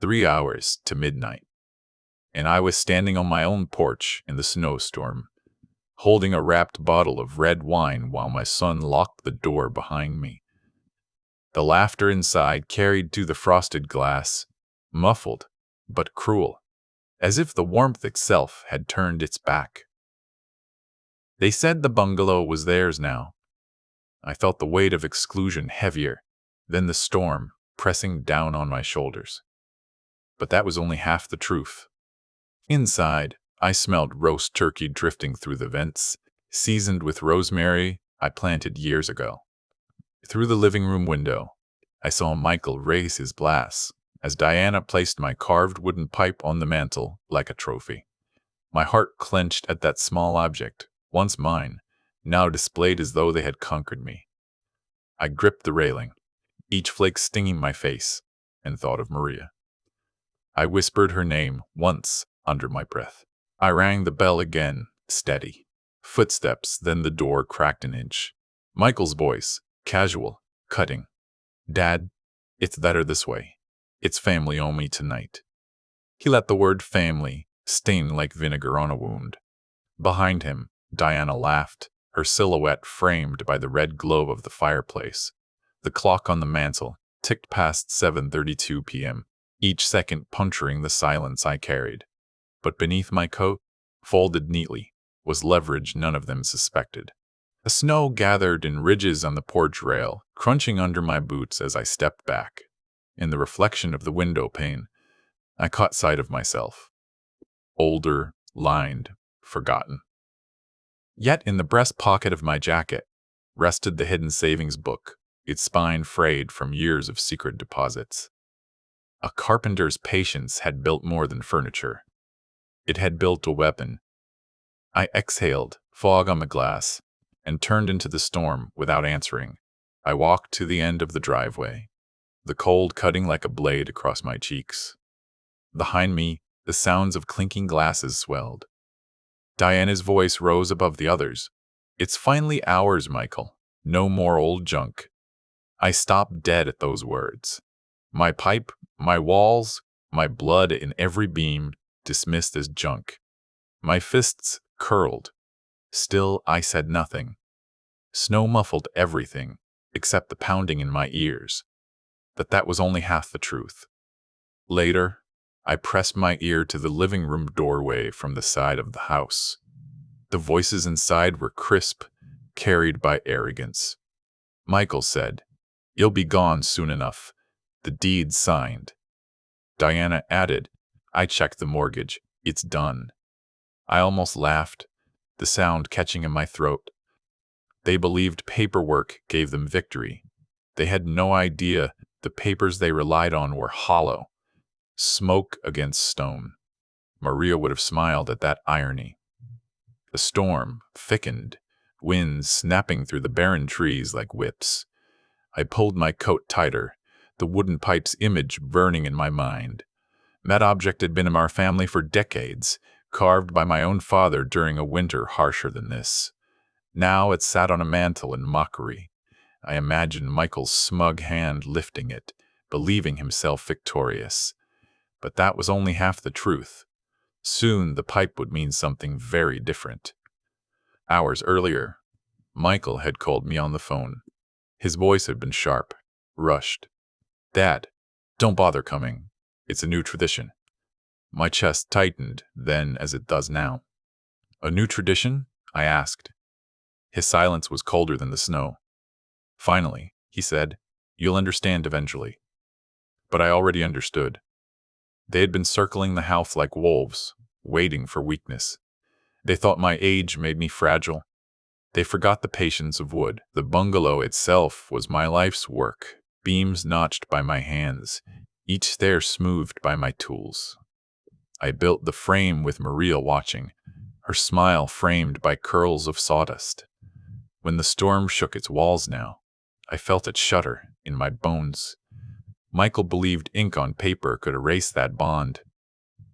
3 hours to midnight, and I was standing on my own porch in the snowstorm, holding a wrapped bottle of red wine while my son locked the door behind me. The laughter inside carried to the frosted glass, muffled but cruel, as if the warmth itself had turned its back. They said the bungalow was theirs now. I felt the weight of exclusion heavier than the storm pressing down on my shoulders. But that was only half the truth. Inside, I smelled roast turkey drifting through the vents, seasoned with rosemary I planted years ago. Through the living room window, I saw Michael raise his glass as Diana placed my carved wooden pipe on the mantel like a trophy. My heart clenched at that small object, once mine, now displayed as though they had conquered me. I gripped the railing, each flake stinging my face, and thought of Maria. I whispered her name once under my breath. I rang the bell again, steady. Footsteps, then the door cracked an inch. Michael's voice, casual, cutting. "Dad, it's better this way. It's family only tonight." He let the word family sting like vinegar on a wound. Behind him, Diana laughed, her silhouette framed by the red glow of the fireplace. The clock on the mantel ticked past 7:32 p.m., each second puncturing the silence I carried. But beneath my coat, folded neatly, was leverage none of them suspected. The snow gathered in ridges on the porch rail, crunching under my boots as I stepped back. In the reflection of the window pane, I caught sight of myself. Older, lined, forgotten. Yet in the breast pocket of my jacket rested the hidden savings book, its spine frayed from years of secret deposits. A carpenter's patience had built more than furniture. It had built a weapon. I exhaled, fog on the glass, and turned into the storm without answering. I walked to the end of the driveway, the cold cutting like a blade across my cheeks. Behind me, the sounds of clinking glasses swelled. Diana's voice rose above the others. "It's finally ours, Michael. No more old junk." I stopped dead at those words. My pipe, my walls, my blood in every beam dismissed as junk. My fists curled. Still, I said nothing. Snow muffled everything, except the pounding in my ears. But that was only half the truth. Later, I pressed my ear to the living room doorway from the side of the house. The voices inside were crisp, carried by arrogance. Michael said, "You'll be gone soon enough. The deed's signed." Diana added, "I checked the mortgage. It's done." I almost laughed, the sound catching in my throat. They believed paperwork gave them victory. They had no idea the papers they relied on were hollow, smoke against stone. Maria would have smiled at that irony. The storm thickened, winds snapping through the barren trees like whips. I pulled my coat tighter, the wooden pipe's image burning in my mind. That object had been in our family for decades, carved by my own father during a winter harsher than this. Now it sat on a mantel in mockery. I imagined Michael's smug hand lifting it, believing himself victorious. But that was only half the truth. Soon the pipe would mean something very different. Hours earlier, Michael had called me on the phone. His voice had been sharp, rushed. "Dad, don't bother coming. It's a new tradition." My chest tightened then as it does now. "A new tradition?" I asked. His silence was colder than the snow. "Finally," he said, "you'll understand eventually." But I already understood. They had been circling the house like wolves, waiting for weakness. They thought my age made me fragile. They forgot the patience of wood. The bungalow itself was my life's work, beams notched by my hands, each stair smoothed by my tools. I built the frame with Maria watching, her smile framed by curls of sawdust. When the storm shook its walls now, I felt it shudder in my bones. Michael believed ink on paper could erase that bond.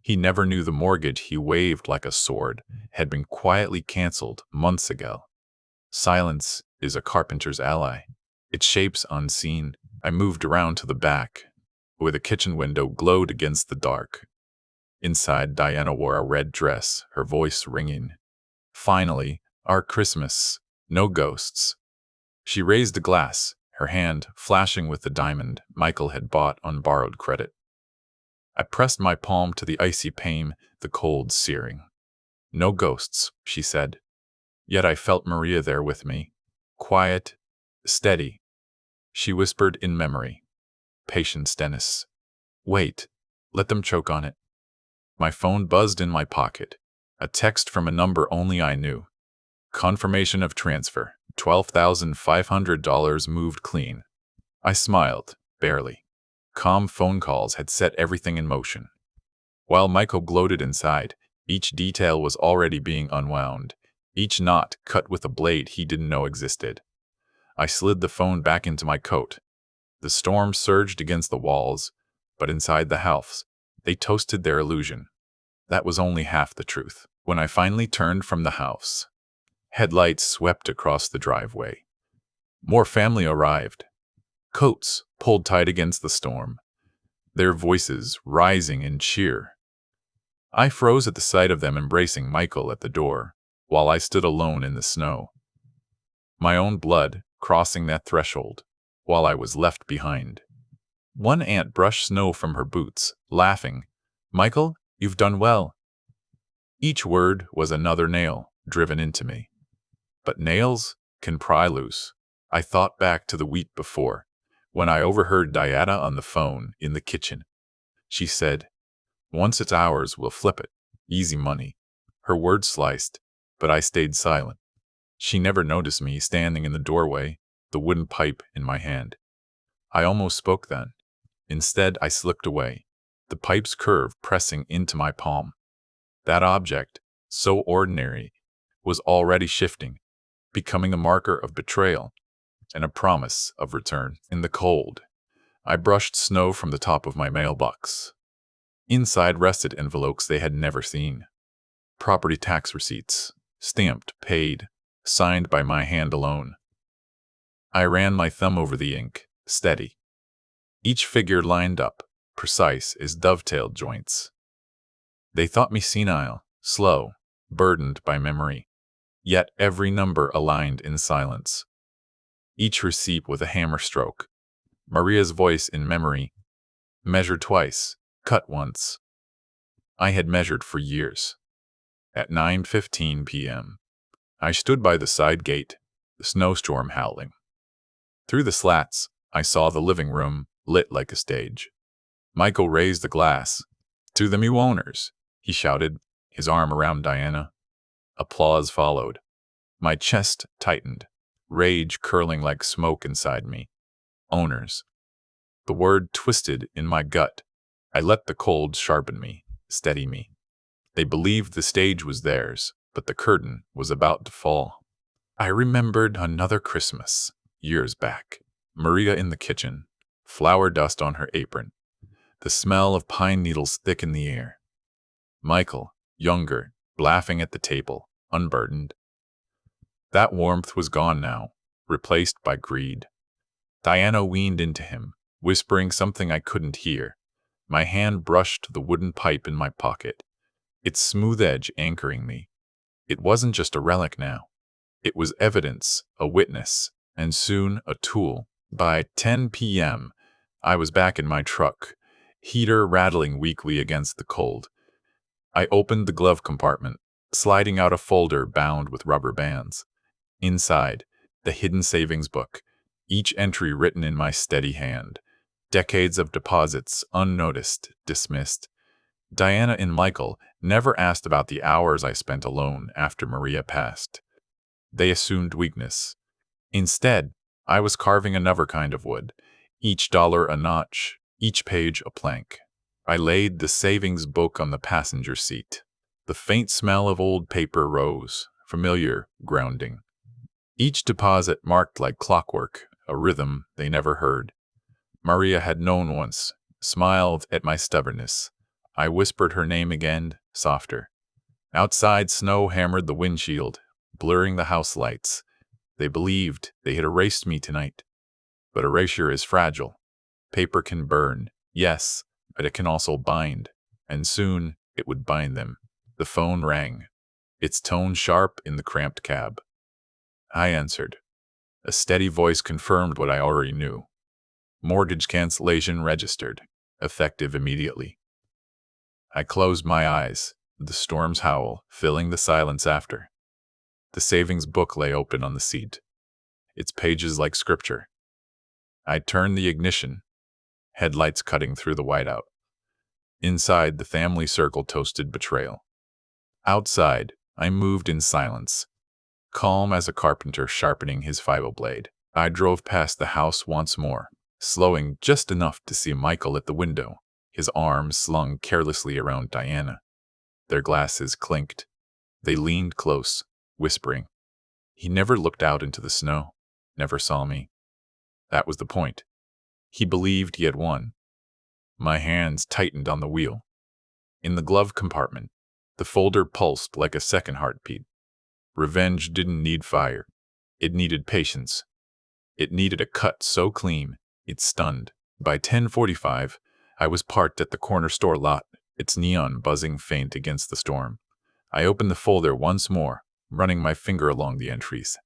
He never knew the mortgage he waved like a sword had been quietly canceled months ago. Silence is a carpenter's ally. It shapes unseen. I moved around to the back, where the kitchen window glowed against the dark. Inside, Diana wore a red dress, her voice ringing. Finally, our Christmas. No ghosts. She raised a glass, her hand flashing with the diamond Michael had bought on borrowed credit. I pressed my palm to the icy pane, the cold searing. No ghosts, she said. Yet I felt Maria there with me. Quiet, steady. She whispered in memory. Patience, Dennis. Wait. Let them choke on it. My phone buzzed in my pocket. A text from a number only I knew. Confirmation of transfer. $12,500 moved clean. I smiled, barely. Calm phone calls had set everything in motion. While Michael gloated inside, each detail was already being unwound, each knot cut with a blade he didn't know existed. I slid the phone back into my coat. The storm surged against the walls, but inside the house, they toasted their illusion. That was only half the truth. When I finally turned from the house, headlights swept across the driveway. More family arrived. Coats pulled tight against the storm, their voices rising in cheer. I froze at the sight of them embracing Michael at the door, while I stood alone in the snow. My own blood crossing that threshold, while I was left behind. One aunt brushed snow from her boots, laughing. Michael, you've done well. Each word was another nail driven into me. But nails can pry loose. I thought back to the week before, when I overheard Diana on the phone in the kitchen. She said, once it's ours, we'll flip it. Easy money. Her words sliced, but I stayed silent. She never noticed me standing in the doorway, the wooden pipe in my hand. I almost spoke then. Instead, I slipped away, the pipe's curve pressing into my palm. That object, so ordinary, was already shifting, becoming a marker of betrayal and a promise of return. In the cold, I brushed snow from the top of my mailbox. Inside rested envelopes they had never seen. Property tax receipts, stamped, paid, signed by my hand alone. I ran my thumb over the ink, steady. Each figure lined up, precise as dovetailed joints. They thought me senile, slow, burdened by memory. Yet every number aligned in silence. Each receipt with a hammer stroke. Maria's voice in memory. Measured twice, cut once. I had measured for years. At 9:15 p.m., I stood by the side gate, the snowstorm howling. Through the slats, I saw the living room lit like a stage. Michael raised the glass. To the new owners, he shouted, his arm around Diana. Applause followed. My chest tightened, rage curling like smoke inside me. Owners. The word twisted in my gut. I let the cold sharpen me, steady me. They believed the stage was theirs, but the curtain was about to fall. I remembered another Christmas, years back. Maria in the kitchen, flour dust on her apron, the smell of pine needles thick in the air. Michael, younger, laughing at the table, unburdened. That warmth was gone now, replaced by greed. Diana weaned into him, whispering something I couldn't hear. My hand brushed the wooden pipe in my pocket, its smooth edge anchoring me. It wasn't just a relic now. It was evidence, a witness, and soon a tool. By 10 p.m., I was back in my truck, heater rattling weakly against the cold. I opened the glove compartment, sliding out a folder bound with rubber bands. Inside, the hidden savings book, each entry written in my steady hand. Decades of deposits, unnoticed, dismissed. Diana and Michael never asked about the hours I spent alone after Maria passed. They assumed weakness. Instead, I was carving another kind of wood, each dollar a notch, each page a plank. I laid the savings book on the passenger seat. The faint smell of old paper rose, familiar, grounding. Each deposit marked like clockwork, a rhythm they never heard. Maria had known once, smiled at my stubbornness. I whispered her name again, softer. Outside, snow hammered the windshield, blurring the house lights. They believed they had erased me tonight. But erasure is fragile. Paper can burn, Yes, but it can also bind. And soon it would bind them. The phone rang, its tone sharp in the cramped cab. I answered. A steady voice confirmed what I already knew. Mortgage cancellation registered, effective immediately. I closed my eyes, the storm's howl filling the silence after. The savings book lay open on the seat, its pages like scripture. I turned the ignition, headlights cutting through the whiteout. Inside, the family circle toasted betrayal. Outside, I moved in silence, calm as a carpenter sharpening his fiber blade. I drove past the house once more, slowing just enough to see Michael at the window, his arms slung carelessly around Diana. Their glasses clinked. They leaned close, whispering. He never looked out into the snow, never saw me. That was the point. He believed he had won. My hands tightened on the wheel. In the glove compartment, the folder pulsed like a second heartbeat. Revenge didn't need fire. It needed patience. It needed a cut so clean, it stunned. By 10:45, I was parked at the corner store lot, its neon buzzing faint against the storm. I opened the folder once more, running my finger along the entries.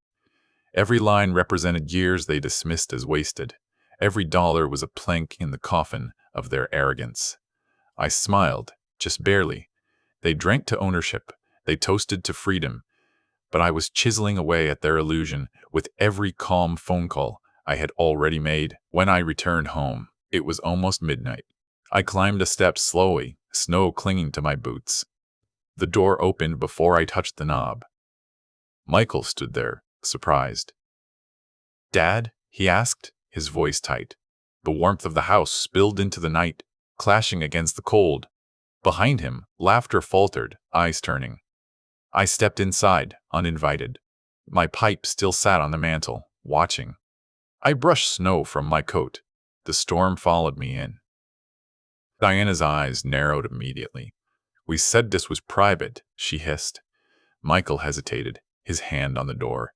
Every line represented years they dismissed as wasted. Every dollar was a plank in the coffin of their arrogance. I smiled, just barely. They drank to ownership. They toasted to freedom. But I was chiseling away at their illusion with every calm phone call I had already made. When I returned home, it was almost midnight. I climbed the steps slowly, snow clinging to my boots. The door opened before I touched the knob. Michael stood there, surprised. "Dad?" he asked, his voice tight. The warmth of the house spilled into the night, clashing against the cold. Behind him, laughter faltered, eyes turning. I stepped inside, uninvited. My pipe still sat on the mantel, watching. I brushed snow from my coat. The storm followed me in. Diana's eyes narrowed immediately. "We said this was private," she hissed. Michael hesitated, his hand on the door.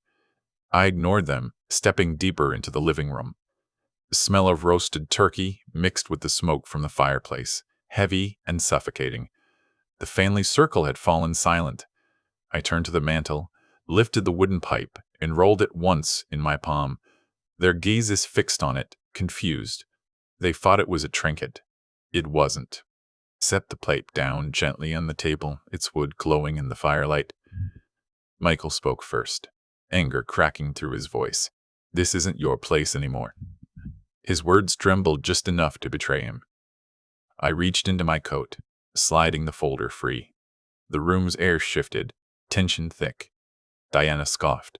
I ignored them, stepping deeper into the living room. The smell of roasted turkey mixed with the smoke from the fireplace, heavy and suffocating. The family circle had fallen silent. I turned to the mantel, lifted the wooden pipe, and rolled it once in my palm. Their gazes fixed on it, confused. They thought it was a trinket. It wasn't. Set the pipe down gently on the table, its wood glowing in the firelight. Michael spoke first, anger cracking through his voice. "This isn't your place anymore." His words trembled just enough to betray him. I reached into my coat, sliding the folder free. The room's air shifted, tension thick. Diana scoffed.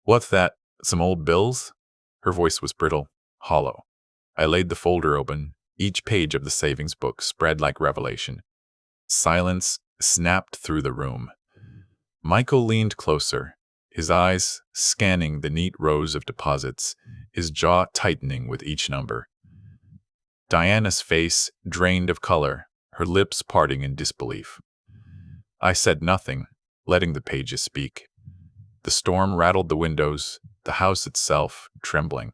"What's that? Some old bills?" Her voice was brittle, hollow. I laid the folder open, each page of the savings book spread like revelation. Silence snapped through the room. Michael leaned closer, his eyes scanning the neat rows of deposits, his jaw tightening with each number. Diana's face drained of color, her lips parting in disbelief. I said nothing, letting the pages speak. The storm rattled the windows, the house itself trembling.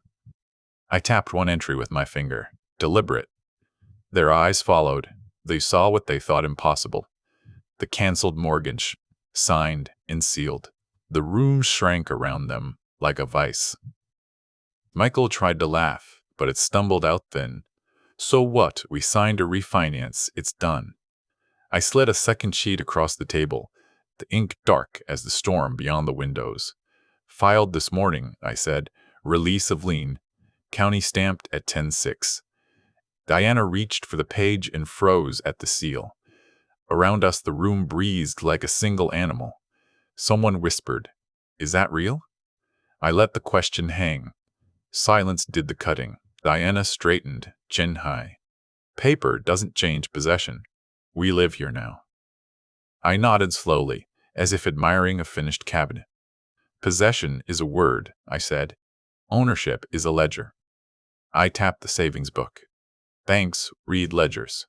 I tapped one entry with my finger, deliberate. Their eyes followed. They saw what they thought impossible. The canceled mortgage, signed and sealed. The room shrank around them like a vice. Michael tried to laugh, but it stumbled out then. "So what? We signed a refinance. It's done." I slid a second sheet across the table, the ink dark as the storm beyond the windows. "Filed this morning," I said. "Release of lien. County stamped at 10/6. Diana reached for the page and froze at the seal. Around us the room breathed like a single animal. Someone whispered, "Is that real?" I let the question hang. Silence did the cutting. Diana straightened, chin high. "Paper doesn't change possession. We live here now." I nodded slowly, as if admiring a finished cabinet. "Possession is a word," I said. "Ownership is a ledger." I tapped the savings book. "Banks read ledgers."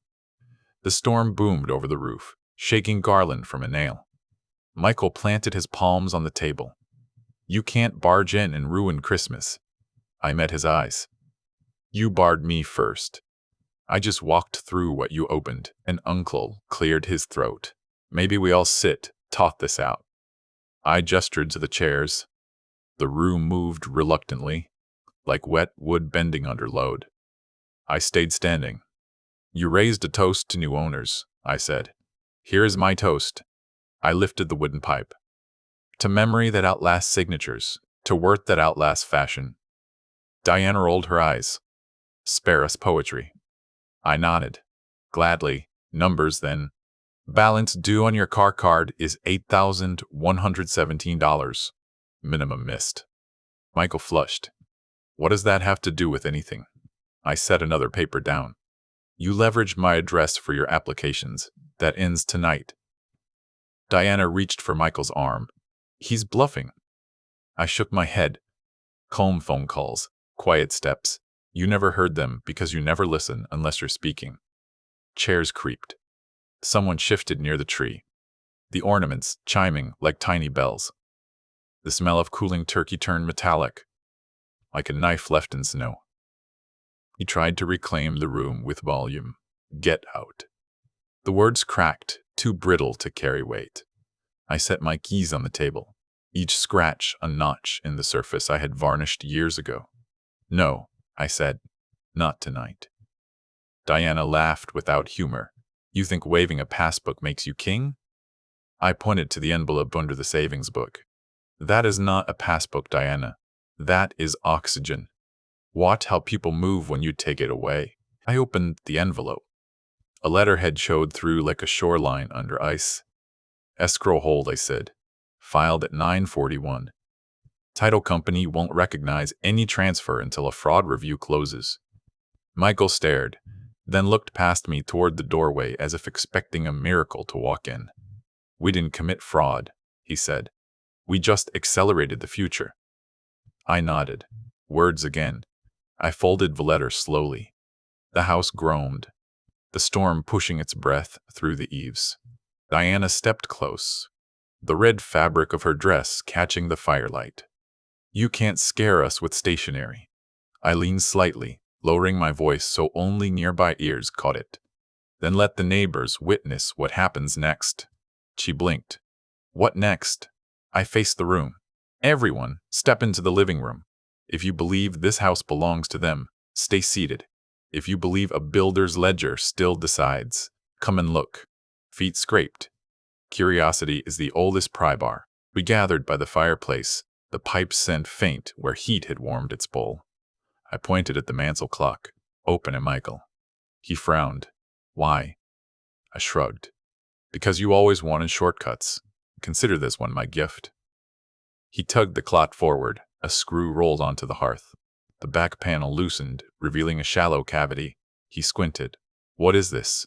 The storm boomed over the roof, shaking garland from a nail. Michael planted his palms on the table. "You can't barge in and ruin Christmas." I met his eyes. "You barred me first." I just walked through what you opened. An uncle cleared his throat. Maybe we all sit, talk this out. I gestured to the chairs. The room moved reluctantly, like wet wood bending under load. I stayed standing. You raised a toast to new owners, I said. Here is my toast. I lifted the wooden pipe. To memory that outlasts signatures, to worth that outlasts fashion. Diana rolled her eyes. Spare us poetry. I nodded. Gladly. Numbers, then. Balance due on your car card is $8,117. Minimum missed. Michael flushed. What does that have to do with anything? I set another paper down. You leveraged my address for your applications. That ends tonight. Diana reached for Michael's arm. He's bluffing. I shook my head. Calm phone calls. Quiet steps. You never heard them because you never listen unless you're speaking. Chairs creaked. Someone shifted near the tree. The ornaments chiming like tiny bells. The smell of cooling turkey turned metallic, like a knife left in snow. He tried to reclaim the room with volume. Get out. The words cracked, too brittle to carry weight. I set my keys on the table, each scratch a notch in the surface I had varnished years ago. No, I said, not tonight. Diana laughed without humor. You think waving a passbook makes you king? I pointed to the envelope under the savings book. That is not a passbook, Diana. That is oxygen. Watch how people move when you take it away. I opened the envelope. A letterhead showed through like a shoreline under ice. Escrow hold, I said. Filed at 9:41. Title company won't recognize any transfer until a fraud review closes. Michael stared, then looked past me toward the doorway as if expecting a miracle to walk in. We didn't commit fraud, he said. We just accelerated the future. I nodded. Words again. I folded the letter slowly. The house groaned, the storm pushing its breath through the eaves. Diana stepped close, the red fabric of her dress catching the firelight. You can't scare us with stationery. I leaned slightly, lowering my voice so only nearby ears caught it. Then let the neighbors witness what happens next. She blinked. What next? I faced the room. Everyone, step into the living room. If you believe this house belongs to them, stay seated. If you believe a builder's ledger still decides, come and look. Feet scraped. Curiosity is the oldest pry bar. We gathered by the fireplace, the pipe scent faint where heat had warmed its bowl. I pointed at the mantel clock. Open it, Michael. He frowned. Why? I shrugged. Because you always wanted shortcuts. Consider this one my gift. He tugged the clock forward. A screw rolled onto the hearth. The back panel loosened, revealing a shallow cavity. He squinted. What is this?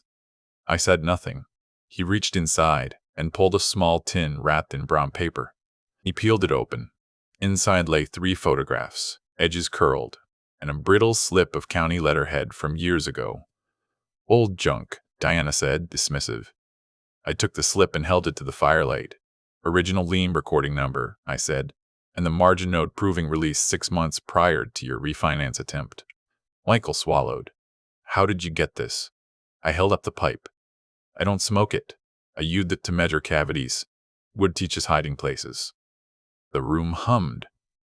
I said nothing. He reached inside and pulled a small tin wrapped in brown paper. He peeled it open. Inside lay 3 photographs, edges curled, and a brittle slip of county letterhead from years ago. Old junk, Diana said, dismissive. I took the slip and held it to the firelight. Original lien recording number, I said, and the margin note proving release 6 months prior to your refinance attempt. Michael swallowed. How did you get this? I held up the pipe. I don't smoke it. I used it to measure cavities. Wood teaches hiding places. The room hummed,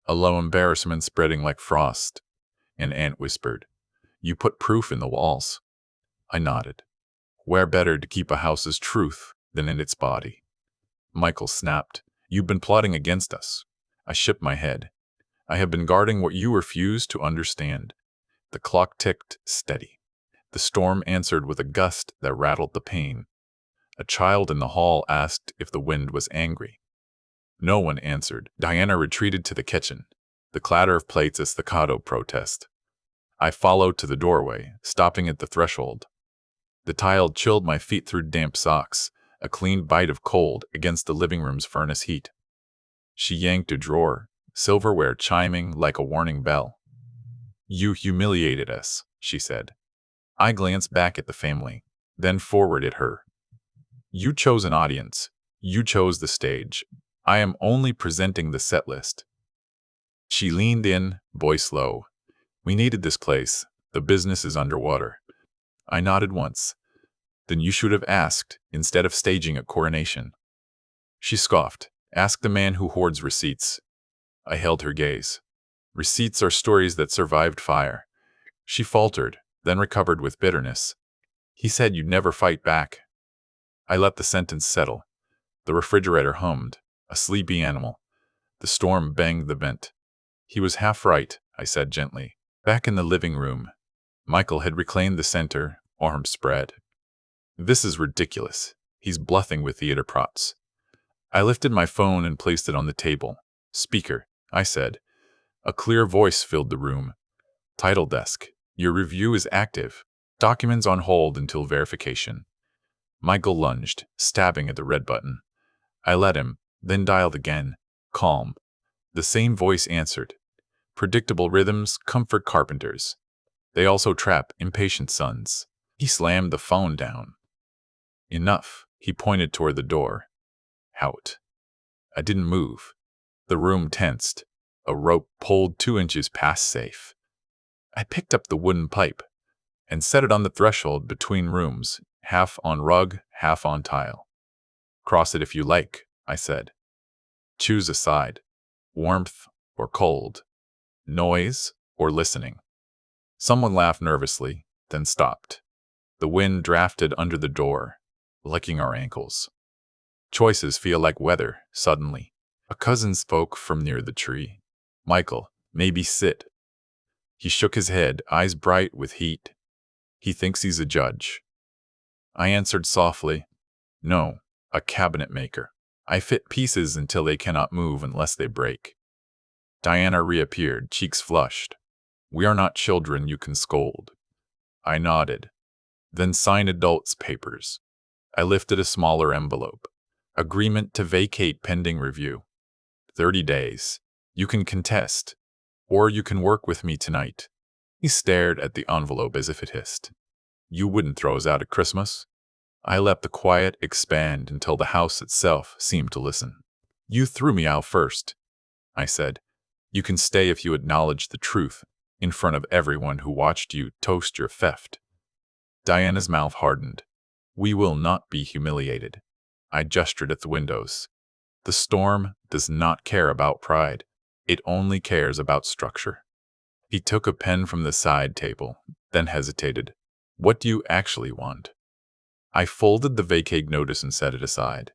a low embarrassment spreading like frost. An aunt whispered, You put proof in the walls. I nodded. Where better to keep a house's truth than in its body? Michael snapped, You've been plotting against us. I shook my head. I have been guarding what you refuse to understand. The clock ticked steady. The storm answered with a gust that rattled the pane. A child in the hall asked if the wind was angry. No one answered. Diana retreated to the kitchen, the clatter of plates a staccato protest. I followed to the doorway, stopping at the threshold. The tile chilled my feet through damp socks, a clean bite of cold against the living room's furnace heat. She yanked a drawer, silverware chiming like a warning bell. You humiliated us, she said. I glanced back at the family, then forward at her. You chose an audience. You chose the stage. I am only presenting the set list. She leaned in, voice low. We needed this place. The business is underwater. I nodded once. Then you should have asked, instead of staging a coronation. She scoffed. Ask the man who hoards receipts. I held her gaze. Receipts are stories that survived fire. She faltered, then recovered with bitterness. He said you'd never fight back. I let the sentence settle. The refrigerator hummed, a sleepy animal. The storm banged the vent. He was half right, I said gently. Back in the living room, Michael had reclaimed the center, arms spread. This is ridiculous. He's bluffing with theater props. I lifted my phone and placed it on the table. Speaker, I said. A clear voice filled the room. Title desk. Your review is active. Documents on hold until verification. Michael lunged, stabbing at the red button. I let him, then dialed again. Calm. The same voice answered. Predictable rhythms comfort carpenters. They also trap impatient sons. He slammed the phone down. Enough. He pointed toward the door. Out. I didn't move. The room tensed. A rope pulled 2 inches past safe. I picked up the wooden pipe and set it on the threshold between rooms, half on rug, half on tile. Cross it if you like, I said. Choose a side, warmth or cold, noise or listening. Someone laughed nervously, then stopped. The wind drafted under the door, licking our ankles. Choices feel like weather, suddenly. A cousin spoke from near the tree. Michael, maybe sit. He shook his head, eyes bright with heat. He thinks he's a judge. I answered softly, no, a cabinet maker. I fit pieces until they cannot move unless they break. Diana reappeared, cheeks flushed. We are not children you can scold. I nodded. Then sign adults' papers. I lifted a smaller envelope. Agreement to vacate pending review. 30 days. You can contest, or you can work with me tonight. He stared at the envelope as if it hissed. You wouldn't throw us out at Christmas? I let the quiet expand until the house itself seemed to listen. You threw me out first, I said. You can stay if you acknowledge the truth in front of everyone who watched you toast your theft. Diana's mouth hardened. We will not be humiliated. I gestured at the windows. The storm does not care about pride. It only cares about structure. He took a pen from the side table, then hesitated. What do you actually want? I folded the vacate notice and set it aside.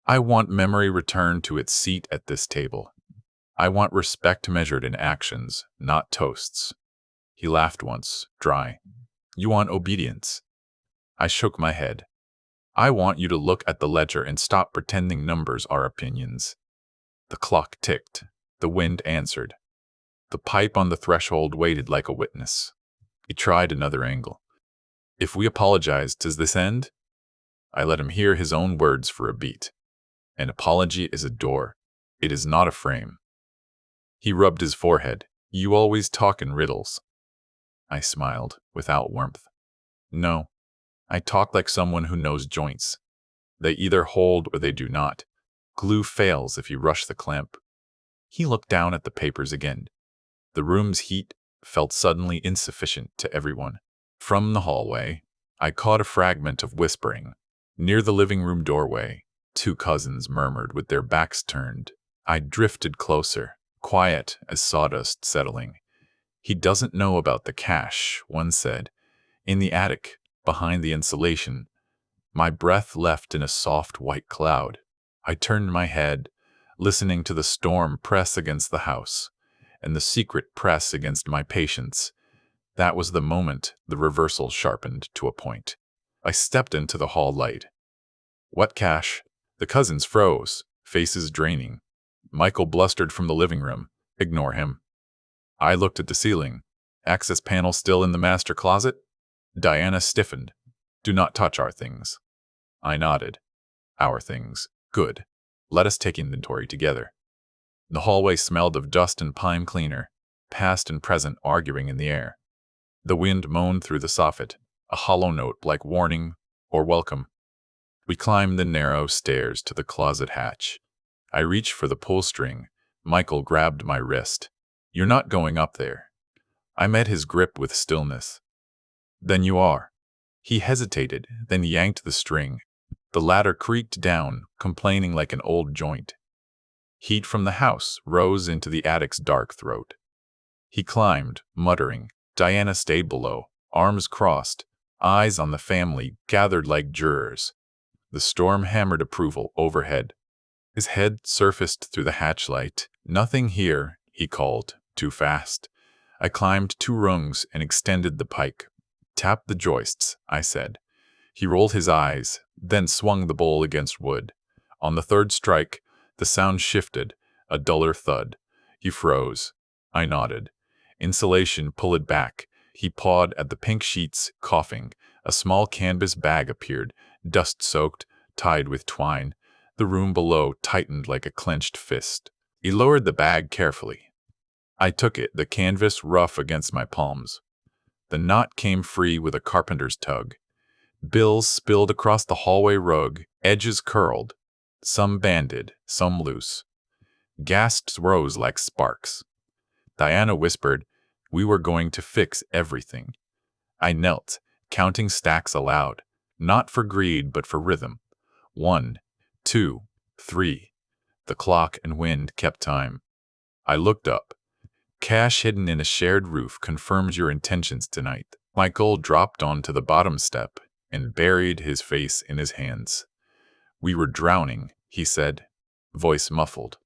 I want memory returned to its seat at this table. I want respect measured in actions, not toasts. He laughed once, dry. You want obedience? I shook my head. I want you to look at the ledger and stop pretending numbers are opinions. The clock ticked. The wind answered. The pipe on the threshold waited like a witness. He tried another angle. If we apologize, does this end? I let him hear his own words for a beat. An apology is a door. It is not a frame. He rubbed his forehead. You always talk in riddles. I smiled, without warmth. No, I talk like someone who knows joints. They either hold or they do not. Glue fails if you rush the clamp. He looked down at the papers again. The room's heat felt suddenly insufficient to everyone. From the hallway, I caught a fragment of whispering. Near the living room doorway, 2 cousins murmured with their backs turned. I drifted closer, quiet as sawdust settling. He doesn't know about the cash, one said. In the attic, behind the insulation. My breath left in a soft white cloud. I turned my head, listening to the storm press against the house, and the secret press against my patience. That was the moment the reversal sharpened to a point. I stepped into the hall light. What cash? The cousins froze, faces draining. Michael blustered from the living room. Ignore him. I looked at the ceiling. Access panel still in the master closet? Diana stiffened. Do not touch our things. I nodded. Our things. Good. Let us take inventory together. The hallway smelled of dust and pine cleaner, past and present arguing in the air. The wind moaned through the soffit, a hollow note like warning or welcome. We climbed the narrow stairs to the closet hatch. I reached for the pull string. Michael grabbed my wrist. You're not going up there. I met his grip with stillness. Then you are. He hesitated, then yanked the string. The ladder creaked down, complaining like an old joint. Heat from the house rose into the attic's dark throat. He climbed, muttering. Diana stayed below, arms crossed, eyes on the family gathered like jurors. The storm hammered approval overhead. His head surfaced through the hatchlight. "Nothing here," he called, too fast. I climbed 2 rungs and extended the pike. "Tap the joists," I said. He rolled his eyes, then swung the bowl against wood. On the 3rd strike, the sound shifted, a duller thud. He froze. I nodded. "Insulation, pull it back." He pawed at the pink sheets, coughing. A small canvas bag appeared, dust-soaked, tied with twine. The room below tightened like a clenched fist. He lowered the bag carefully. I took it, the canvas rough against my palms. The knot came free with a carpenter's tug. Bills spilled across the hallway rug, edges curled. Some banded, some loose. Gasps rose like sparks. Diana whispered, "We were going to fix everything." I knelt, counting stacks aloud, not for greed but for rhythm. 1, 2, 3. The clock and wind kept time. I looked up. "Cash hidden in a shared roof confirms your intentions tonight." Michael dropped onto the bottom step and buried his face in his hands. "We were drowning," he said, voice muffled.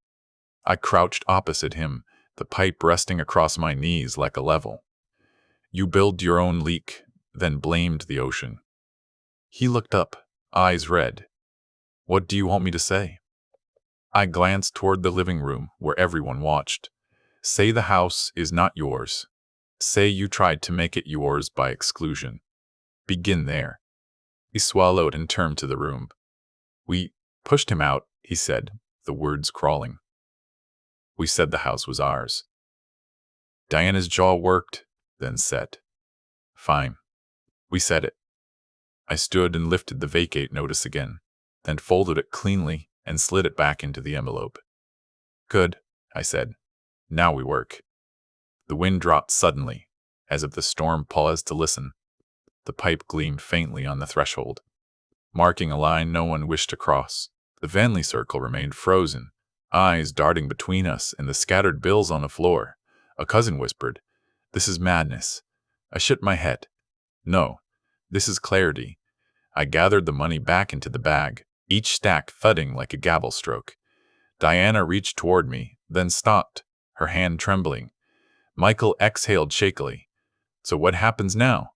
I crouched opposite him, the pipe resting across my knees like a level. "You build your own leak, then blamed the ocean." He looked up, eyes red. "What do you want me to say?" I glanced toward the living room where everyone watched. "Say the house is not yours. Say you tried to make it yours by exclusion. Begin there." He swallowed and turned to the room. "We pushed him out," he said, the words crawling. "We said the house was ours." Diana's jaw worked, then set. "Fine. We said it." I stood and lifted the vacate notice again, then folded it cleanly and slid it back into the envelope. "Good," I said. "Now we work." The wind dropped suddenly, as if the storm paused to listen. The pipe gleamed faintly on the threshold, marking a line no one wished to cross. The Vanley circle remained frozen, eyes darting between us and the scattered bills on the floor. A cousin whispered, "This is madness." I shook my head. "No, this is clarity." I gathered the money back into the bag, each stack thudding like a gavel stroke. Diana reached toward me, then stopped, her hand trembling. Michael exhaled shakily. "So what happens now?"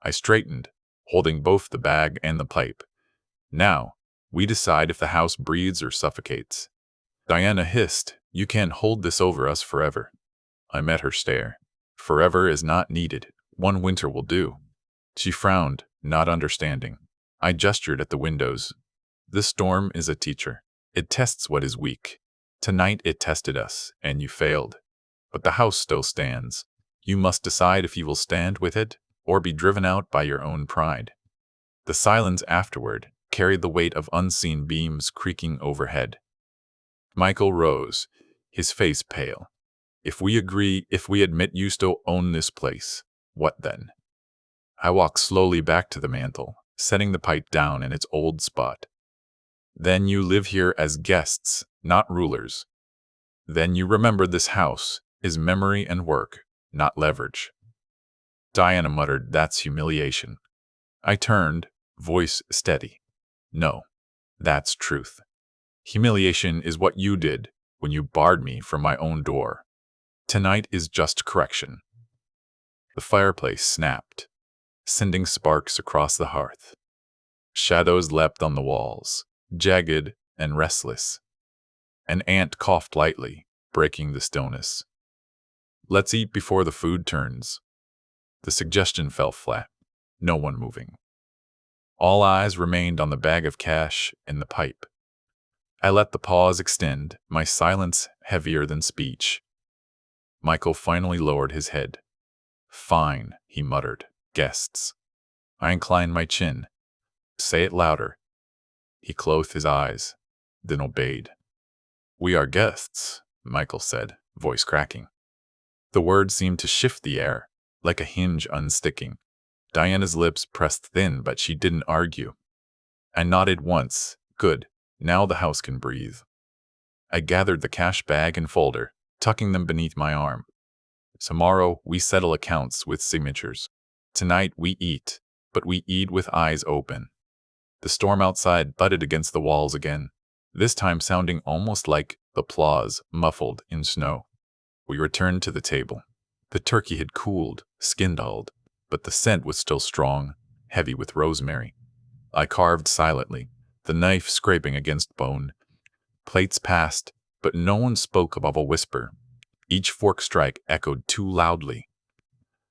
I straightened, holding both the bag and the pipe. "Now, we decide if the house breathes or suffocates." Diana hissed, "You can't hold this over us forever." I met her stare. "Forever is not needed. 1 winter will do." She frowned, not understanding. I gestured at the windows. "This storm is a teacher. It tests what is weak. Tonight it tested us, and you failed. But the house still stands. You must decide if you will stand with it or be driven out by your own pride." The silence afterward carried the weight of unseen beams creaking overhead. Michael rose, his face pale. If we admit you still own this place, what then?" I walked slowly back to the mantel, setting the pipe down in its old spot. "Then you live here as guests, not rulers. Then you remember this house is memory and work, not leverage." Diana muttered, "That's humiliation." I turned, voice steady. "No, that's truth. Humiliation is what you did when you barred me from my own door. Tonight is just correction." The fireplace snapped, sending sparks across the hearth. Shadows leapt on the walls, jagged and restless. An ant coughed lightly, breaking the stillness. "Let's eat before the food turns." The suggestion fell flat, no one moving. All eyes remained on the bag of cash and the pipe. I let the pause extend, my silence heavier than speech. Michael finally lowered his head. "Fine," he muttered. "Guests." I inclined my chin. "Say it louder." He closed his eyes, then obeyed. "We are guests," Michael said, voice cracking. The word seemed to shift the air, like a hinge unsticking. Diana's lips pressed thin, but she didn't argue. I nodded once. Good. Now the house can breathe. I gathered the cash bag and folder, tucking them beneath my arm. Tomorrow, we settle accounts with signatures. Tonight, we eat, but we eat with eyes open. The storm outside butted against the walls again, this time sounding almost like applause muffled in snow. We returned to the table. The turkey had cooled, skin-dulled, but the scent was still strong, heavy with rosemary. I carved silently, the knife scraping against bone. Plates passed, but no one spoke above a whisper. Each fork strike echoed too loudly.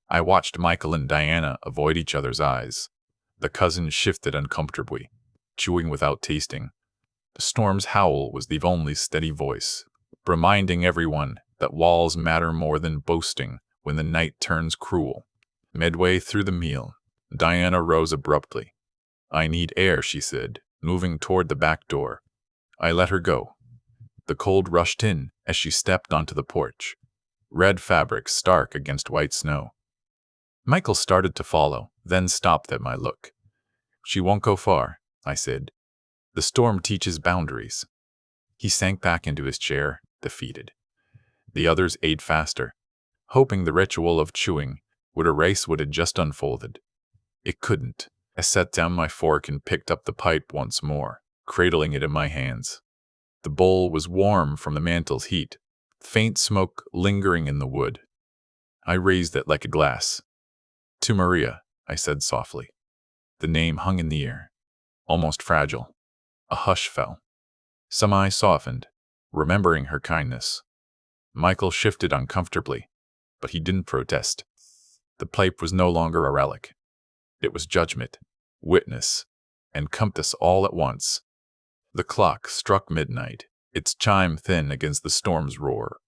I watched Michael and Diana avoid each other's eyes. The cousins shifted uncomfortably, chewing without tasting. The storm's howl was the only steady voice, reminding everyone that walls matter more than boasting when the night turns cruel. Midway through the meal, Diana rose abruptly. "I need air," she said, moving toward the back door. I let her go. The cold rushed in as she stepped onto the porch, red fabric stark against white snow. Michael started to follow, then stopped at my look. "She won't go far," I said. "The storm teaches boundaries." He sank back into his chair, defeated. The others ate faster, hoping the ritual of chewing would erase what had just unfolded. It couldn't. I set down my fork and picked up the pipe once more, cradling it in my hands. The bowl was warm from the mantel's heat, faint smoke lingering in the wood. I raised it like a glass. "To Maria," I said softly. The name hung in the air, almost fragile. A hush fell. Some eyes softened, remembering her kindness. Michael shifted uncomfortably, but he didn't protest. The pipe was no longer a relic. It was judgment, witness, and compass all at once. The clock struck midnight, its chime thin against the storm's roar.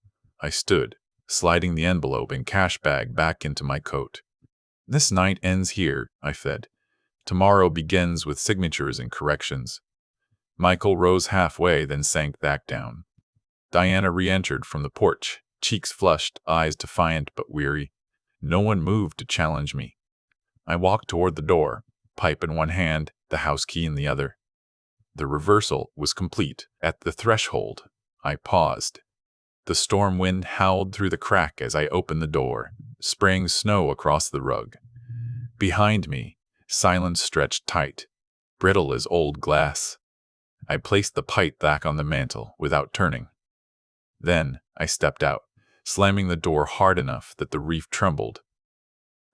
I stood, sliding the envelope and cash bag back into my coat. "This night ends here," I said. "Tomorrow begins with signatures and corrections." Michael rose halfway, then sank back down. Diana re-entered from the porch, cheeks flushed, eyes defiant but weary. No one moved to challenge me. I walked toward the door, pipe in one hand, the house key in the other. The reversal was complete. At the threshold, I paused. The storm wind howled through the crack as I opened the door, spraying snow across the rug. Behind me, silence stretched tight, brittle as old glass. I placed the pipe back on the mantel without turning. Then I stepped out, slamming the door hard enough that the reef trembled.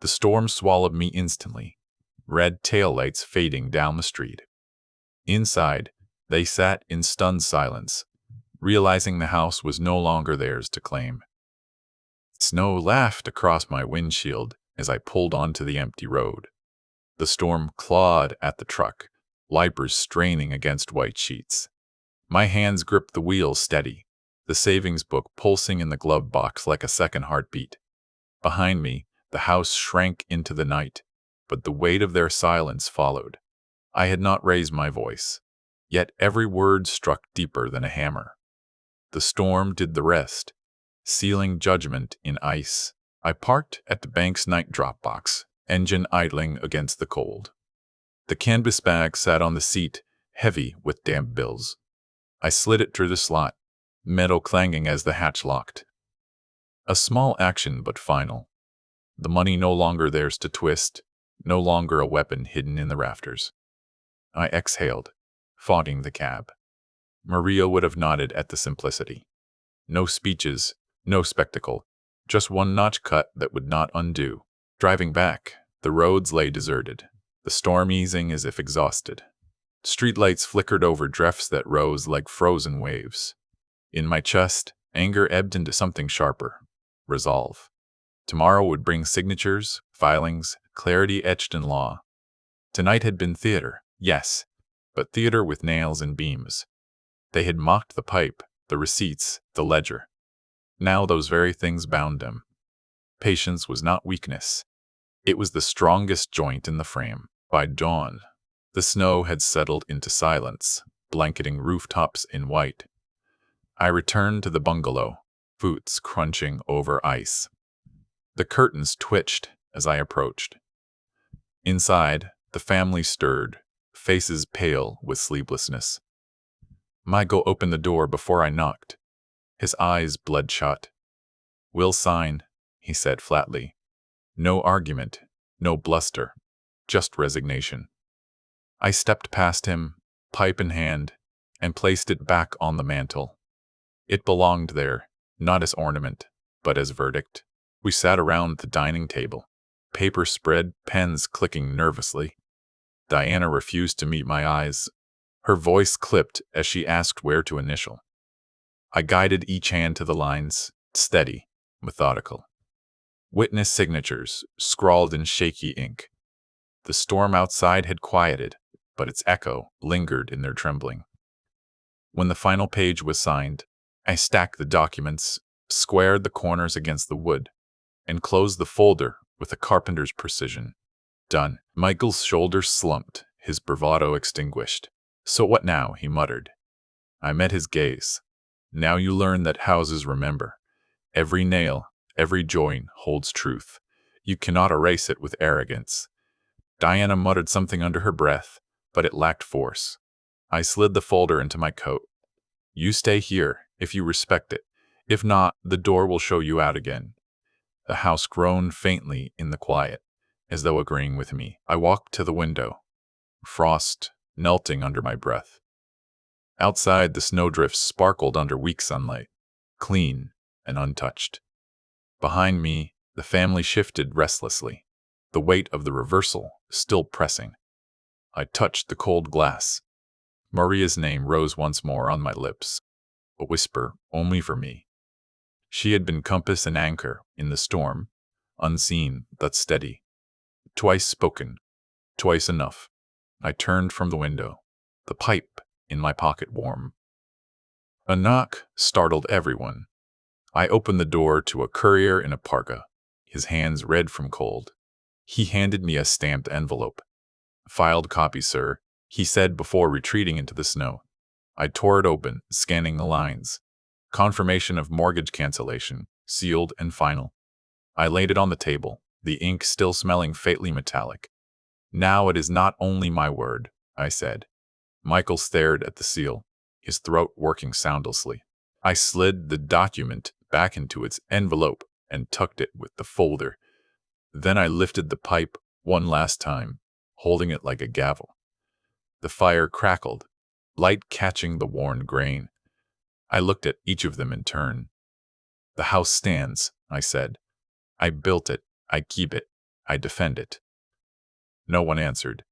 The storm swallowed me instantly, red taillights fading down the street. Inside, they sat in stunned silence, realizing the house was no longer theirs to claim. Snow laughed across my windshield as I pulled onto the empty road. The storm clawed at the truck, wipers straining against white sheets. My hands gripped the wheel steady, the savings book pulsing in the glove box like a second heartbeat. Behind me, the house shrank into the night, but the weight of their silence followed. I had not raised my voice, yet every word struck deeper than a hammer. The storm did the rest, sealing judgment in ice. I parked at the bank's night drop box, engine idling against the cold. The canvas bag sat on the seat, heavy with damp bills. I slid it through the slot, metal clanging as the hatch locked. A small action but final. The money no longer theirs to twist, no longer a weapon hidden in the rafters. I exhaled, fogging the cab. Maria would have nodded at the simplicity. No speeches, no spectacle, just one notch cut that would not undo. Driving back, the roads lay deserted, the storm easing as if exhausted. Streetlights flickered over drifts that rose like frozen waves. In my chest, anger ebbed into something sharper. Resolve. Tomorrow would bring signatures, filings, clarity etched in law. Tonight had been theater, yes, but theater with nails and beams. They had mocked the pipe, the receipts, the ledger. Now those very things bound them. Patience was not weakness. It was the strongest joint in the frame. By dawn, the snow had settled into silence, blanketing rooftops in white. I returned to the bungalow, boots crunching over ice. The curtains twitched as I approached. Inside, the family stirred, faces pale with sleeplessness. Michael opened the door before I knocked, his eyes bloodshot. "We'll sign," he said flatly. No argument, no bluster, just resignation. I stepped past him, pipe in hand, and placed it back on the mantel. It belonged there, not as ornament, but as verdict. We sat around the dining table, paper spread, pens clicking nervously. Diana refused to meet my eyes. Her voice clipped as she asked where to initial. I guided each hand to the lines, steady, methodical. Witness signatures, scrawled in shaky ink. The storm outside had quieted, but its echo lingered in their trembling. When the final page was signed, I stacked the documents, squared the corners against the wood, and closed the folder with a carpenter's precision. Done. Michael's shoulders slumped, his bravado extinguished. "So what now?" he muttered. I met his gaze. "Now you learn that houses remember. Every nail, every joint holds truth. You cannot erase it with arrogance." Diana muttered something under her breath, but it lacked force. I slid the folder into my coat. "You stay here, if you respect it. If not, the door will show you out again." The house groaned faintly in the quiet, as though agreeing with me. I walked to the window, frost melting under my breath. Outside, the snowdrifts sparkled under weak sunlight, clean and untouched. Behind me, the family shifted restlessly, the weight of the reversal still pressing. I touched the cold glass. Maria's name rose once more on my lips, a whisper only for me. She had been compass and anchor in the storm, unseen but steady. Twice spoken, twice enough. I turned from the window, the pipe in my pocket warm. A knock startled everyone. I opened the door to a courier in a parka, his hands red from cold. He handed me a stamped envelope. "Filed copy, sir," he said before retreating into the snow. I tore it open, scanning the lines. Confirmation of mortgage cancellation, sealed and final. I laid it on the table, the ink still smelling faintly metallic. "Now it is not only my word," I said. Michael stared at the seal, his throat working soundlessly. I slid the document back into its envelope and tucked it with the folder. Then I lifted the pipe one last time, holding it like a gavel. The fire crackled, light catching the worn grain. I looked at each of them in turn. "The house stands," I said. "I built it, I keep it, I defend it." No one answered.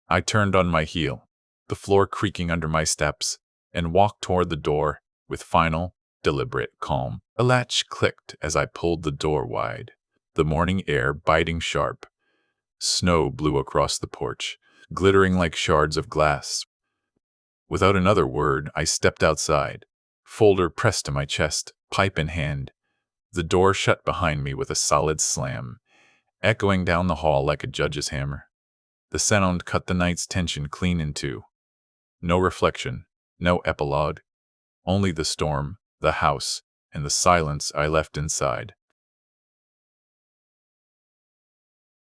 I turned on my heel, the floor creaking under my steps, and walked toward the door with final, deliberate calm. A latch clicked as I pulled the door wide, the morning air biting sharp. Snow blew across the porch, glittering like shards of glass. Without another word, I stepped outside, folder pressed to my chest, pipe in hand. The door shut behind me with a solid slam, echoing down the hall like a judge's hammer. The sound cut the night's tension clean in two. No reflection, no epilogue, only the storm, the house, and the silence I left inside.